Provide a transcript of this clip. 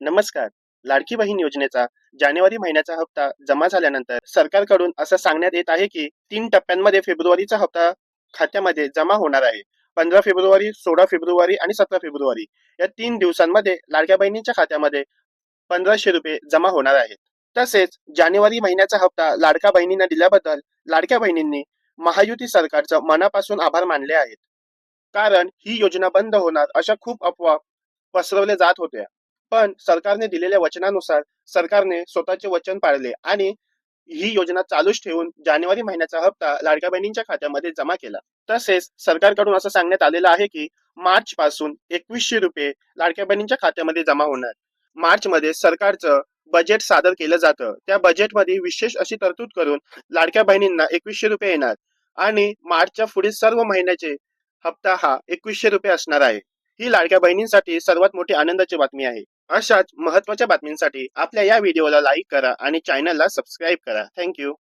नमस्कार. लाडकी बहीण योजनेचा जानेवारी महिन्याचा हप्ता जमा झाल्यानंतर सरकारकडून असं सांगण्यात येत आहे की 3 टप्प्यांमध्ये फेब्रुवारीचा हप्ता खात्यामध्ये जमा होणार आहे. 15 फेब्रुवारी, 16 फेब्रुवारी आणि 17 फेब्रुवारी या 3 दिवसांमध्ये लाडक्या बहिणींच्या खात्यामध्ये 1500 रुपये जमा होणार आहेत. तसेच जानेवारी महिन्याचा हप्ता लाडक्या बहिणींना दिल्याबद्दल लाडक्या बहिणींनी महायुती सरकारचं मनापासून आभार मानले आहेत. कारण ही योजना बंद होणार अशा खूप अफवा पसरवल्या जात होत्या. पण सरकारने दिलेल्या वचनानुसार सरकारने स्वतःचे वचन पाळले आणि ही योजना चालूच ठेवून जानेवारी महिन्याचा हप्ता लाडक्या बहिणींच्या खात्यामध्ये जमा केला. तसेच सरकारकडून असं सांगण्यात आलेलं आहे की मार्च पासून 2100 रुपये लाडक्या बहिणींच्या खात्यामध्ये जमा होणार. मार्च मध्ये सरकारचं बजेट सादर केलं जातं. त्या बजेटमध्ये विशेष अशी तरतूद करून लाडक्या बहिणींना 2100 रुपये येणार आणि मार्चच्या पुढील सर्व महिन्याचे हप्ता हा 2100 रुपये असणार आहे. ही लाडक्या बहिणींसाठी सर्वात मोठी आनंदाची बातमी आहे. अशाच महत्त्वाच्या बातमींसाठी आपल्या या व्हिडिओला लाईक करा आणि चॅनलला सबस्क्राईब करा. थँक्यू.